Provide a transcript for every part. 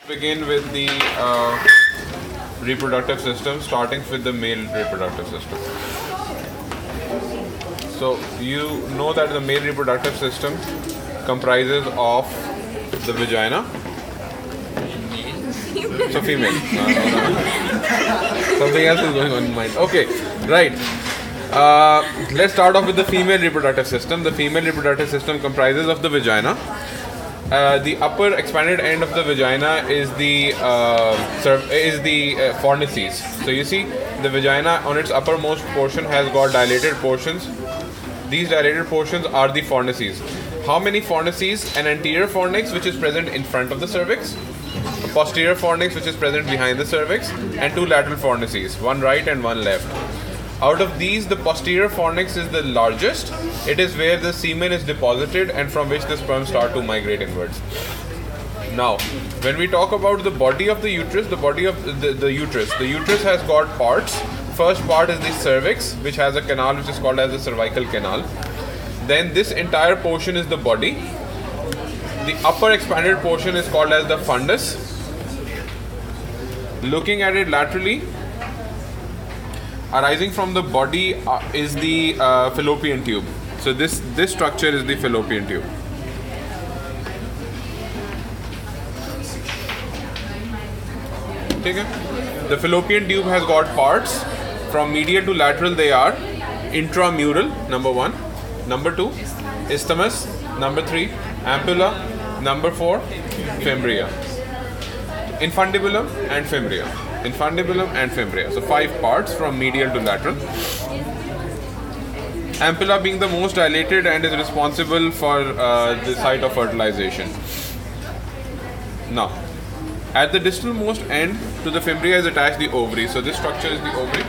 Begin with the reproductive system, starting with the male reproductive system. So you know that the male reproductive system comprises of the vagina. So female. Something else is going on in mind. Okay, right. Let's start off with the female reproductive system. The female reproductive system comprises of the vagina. The upper expanded end of the vagina is the fornices. So you see, the vagina on its uppermost portion has got dilated portions. These dilated portions are the fornices. How many fornices? An anterior fornix, which is present in front of the cervix, a posterior fornix, which is present behind the cervix, and two lateral fornices, one right and one left. Out of these, the posterior fornix is the largest. It is where the semen is deposited and from which the sperm start to migrate inwards. Now, when we talk about the body of the uterus, the uterus has got parts. First part is the cervix, which has a canal which is called as the cervical canal. Then this entire portion is the body. The upper expanded portion is called as the fundus. Looking at it laterally, arising from the body is the fallopian tube. So this structure is the fallopian tube. Okay. The fallopian tube has got parts. From medial to lateral they are intramural, number 1. Number 2, isthmus. Number 3, ampulla. Number 4, fimbria. Infundibulum and fimbria. Infundibulum and fimbria. So 5 parts from medial to lateral. Ampulla being the most dilated and is responsible for the site of fertilization. Now, at the distal most end to the fimbria is attached the ovary. So this structure is the ovary.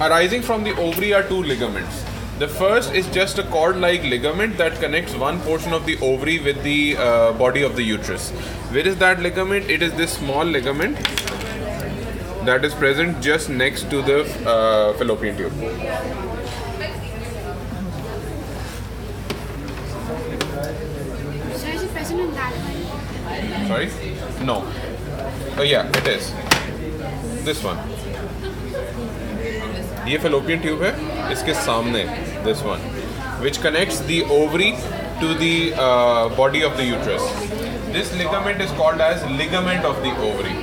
Arising from the ovary are 2 ligaments. The first is just a cord-like ligament that connects one portion of the ovary with the body of the uterus. Where is that ligament? It is this small ligament that is present just next to the fallopian tube. So is it present in that one? Sorry? No. Oh yeah, it is. This one. ये fallopian tube है, इसके सामने this one, which connects the ovary to the body of the uterus. This ligament is called as ligament of the ovary.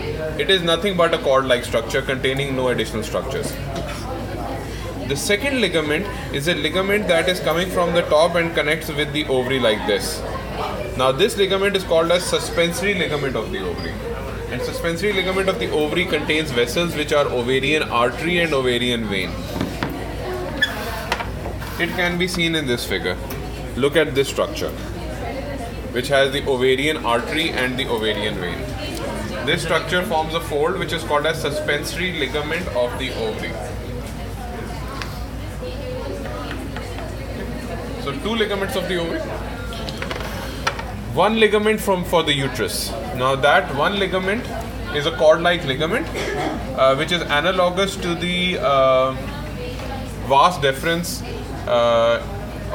It is nothing but a cord-like structure containing no additional structures. The second ligament is a ligament that is coming from the top and connects with the ovary like this. Now this ligament is called as suspensory ligament of the ovary. And suspensory ligament of the ovary contains vessels which are ovarian artery and ovarian vein. It can be seen in this figure. Look at this structure, which has the ovarian artery and the ovarian vein. This structure forms a fold which is called as suspensory ligament of the ovary. So 2 ligaments of the ovary. 1 ligament for the uterus. Now that 1 ligament is a cord-like ligament which is analogous to the vas deferens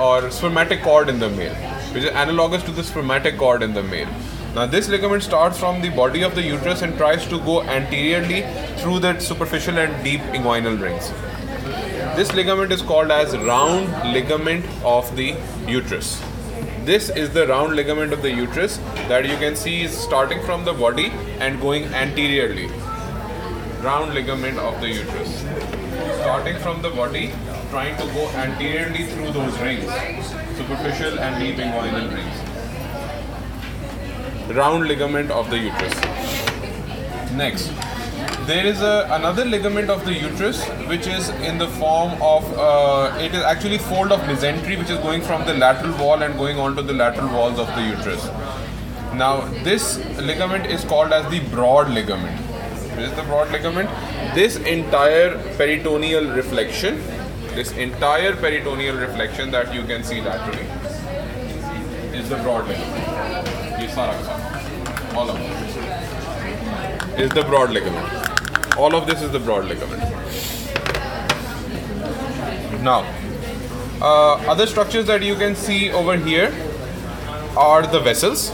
or spermatic cord in the male, which is analogous to the spermatic cord in the male. Now this ligament starts from the body of the uterus and tries to go anteriorly through the superficial and deep inguinal rings. This ligament is called as round ligament of the uterus. This is the round ligament of the uterus that you can see is starting from the body and going anteriorly. Round ligament of the uterus. Starting from the body, trying to go anteriorly through those rings. Superficial and deep inguinal rings. Round ligament of the uterus. Next, there is another ligament of the uterus which is in the form of, it is actually fold of mesentery which is going from the lateral wall and going on to the lateral walls of the uterus. Now this ligament is called as the broad ligament. What is the broad ligament? This entire peritoneal reflection that you can see laterally is the broad ligament. All of it is the broad ligament. All of this is the broad ligament. Now, other structures that you can see over here are the vessels.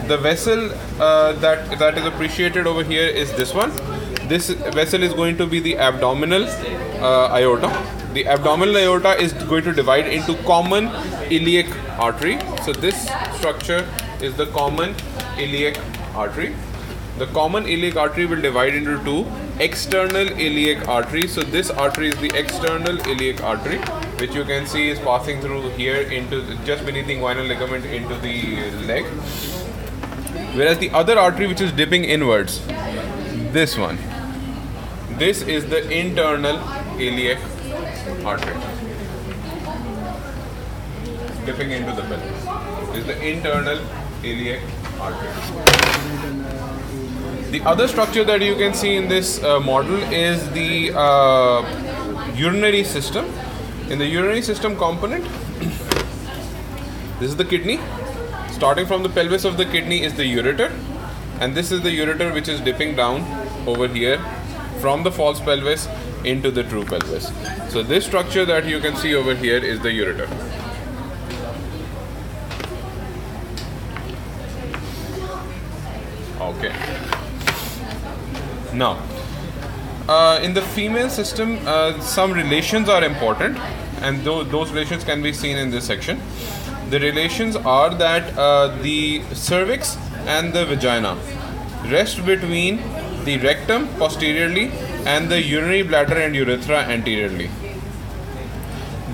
The vessel that is appreciated over here is this one. This vessel is going to be the abdominal aorta. The abdominal aorta is going to divide into common iliac artery. So this structure is the common iliac artery. The common iliac artery will divide into two: external iliac artery. So this artery is the external iliac artery, which you can see is passing through here into just beneath the inguinal ligament into the leg. Whereas the other artery, which is dipping inwards, this one, this is the internal iliac artery, dipping into the pelvis. This is the internal iliac artery. The other structure that you can see in this model is the urinary system. In the urinary system component, this is the kidney. Starting from the pelvis of the kidney is the ureter, and this is the ureter which is dipping down over here from the false pelvis into the true pelvis. So this structure that you can see over here is the ureter. Okay. Now, in the female system, some relations are important, and those relations can be seen in this section. The relations are that the cervix and the vagina rest between the rectum posteriorly and the urinary bladder and urethra anteriorly.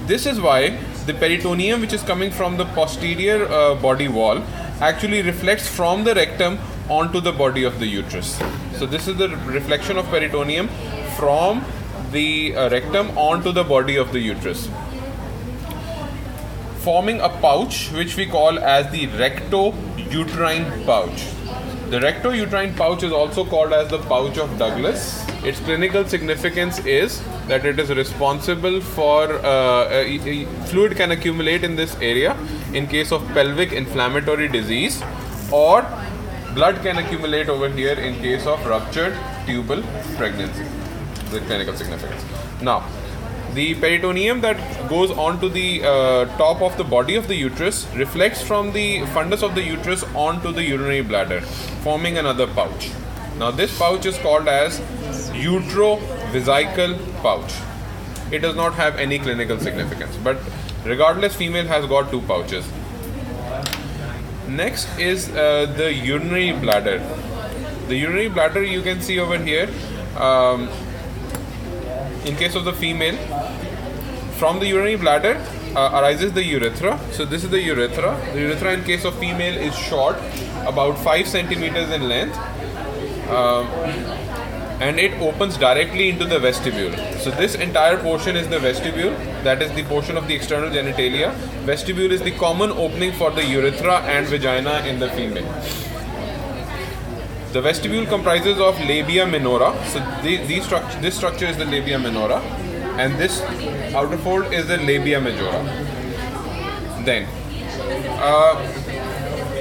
This is why the peritoneum, which is coming from the posterior body wall, actually reflects from the rectum onto the body of the uterus. So this is the reflection of peritoneum from the rectum onto the body of the uterus, forming a pouch which we call as the recto-uterine pouch. The recto-uterine pouch is also called as the pouch of Douglas. Its clinical significance is that it is responsible for fluid can accumulate in this area in case of pelvic inflammatory disease, or blood can accumulate over here in case of ruptured tubal pregnancy. The clinical significance. Now, the peritoneum that goes onto the top of the body of the uterus reflects from the fundus of the uterus onto the urinary bladder, forming another pouch. Now this pouch is called as utero-vesical pouch. It does not have any clinical significance, but regardless, female has got two pouches. Next is the urinary bladder. The urinary bladder you can see over here. In case of the female, from the urinary bladder arises the urethra. So this is the urethra. The urethra in case of female is short, about 5 centimeters in length, and it opens directly into the vestibule. So this entire portion is the vestibule, that is the portion of the external genitalia. Vestibule is the common opening for the urethra and vagina in the female. The vestibule comprises of labia minora. So this structure is the labia minora, and this outer fold is the labia majora. Then,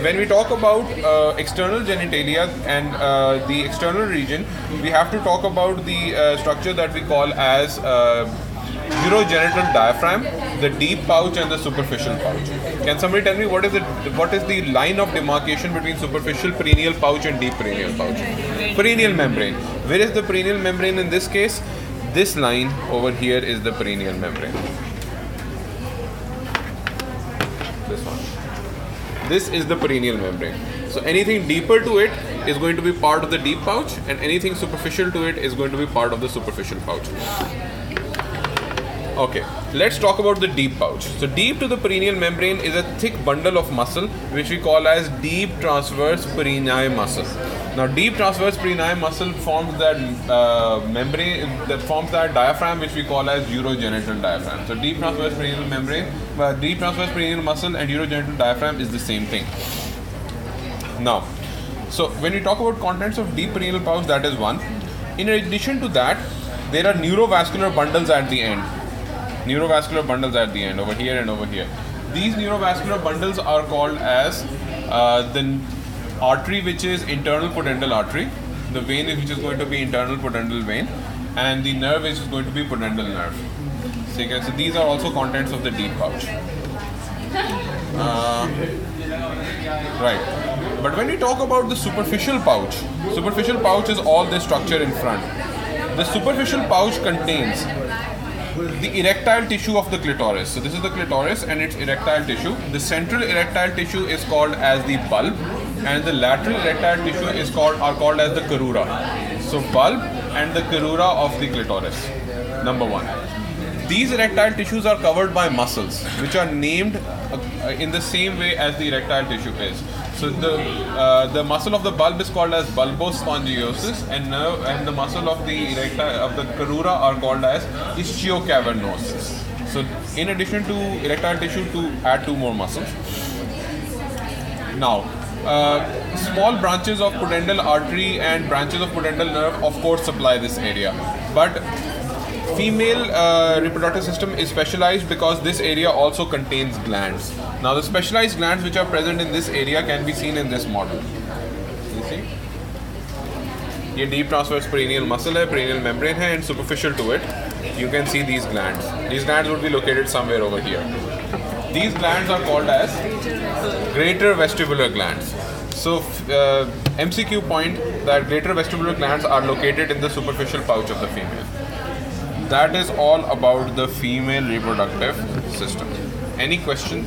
when we talk about external genitalia and the external region, we have to talk about the structure that we call as urogenital diaphragm, the deep pouch and the superficial pouch. Can somebody tell me what is the line of demarcation between superficial perineal pouch and deep perineal pouch? Perineal membrane. Where is the perineal membrane in this case? This line over here is the perineal membrane. This one. This is the perineal membrane. So anything deeper to it is going to be part of the deep pouch, and anything superficial to it is going to be part of the superficial pouch. Okay, let's talk about the deep pouch. So deep to the perineal membrane is a thick bundle of muscle which we call as deep transverse perineal muscle. Now deep transverse perineal muscle forms that membrane, that forms that diaphragm which we call as urogenital diaphragm. So deep transverse perineal membrane, deep transverse perineal muscle and urogenital diaphragm is the same thing. Now, so when we talk about contents of deep perineal pouch, that is one. In addition to that, there are neurovascular bundles at the end. Neurovascular bundles at the end, over here and over here. These neurovascular bundles are called as the artery, which is internal pudendal artery, the vein which is going to be internal pudendal vein, and the nerve which is going to be pudendal nerve. So these are also contents of the deep pouch. Right. But when we talk about the superficial pouch is all this structure in front. The superficial pouch contains the erectile tissue of the clitoris. So this is the clitoris and its erectile tissue. The central erectile tissue is called as the bulb, and the lateral erectile tissue are called as the carura. So bulb and the carura of the clitoris. Number one. These erectile tissues are covered by muscles, which are named in the same way as the erectile tissue is. So the muscle of the bulb is called as bulbospongiosus, and the muscle of the carura are called as ischiocavernosus. So in addition to erectile tissue, to add two more muscles. Now, small branches of pudendal artery and branches of pudendal nerve, of course, supply this area, but female reproductive system is specialized because this area also contains glands. Now the specialized glands which are present in this area can be seen in this model. You see? ये deep transverse perineal muscle है, perineal membrane है, and superficial to it, you can see these glands. These glands would be located somewhere over here. These glands are called as greater vestibular glands. So MCQ point that greater vestibular glands are located in the superficial pouch of the female. That is all about the female reproductive system. Any question?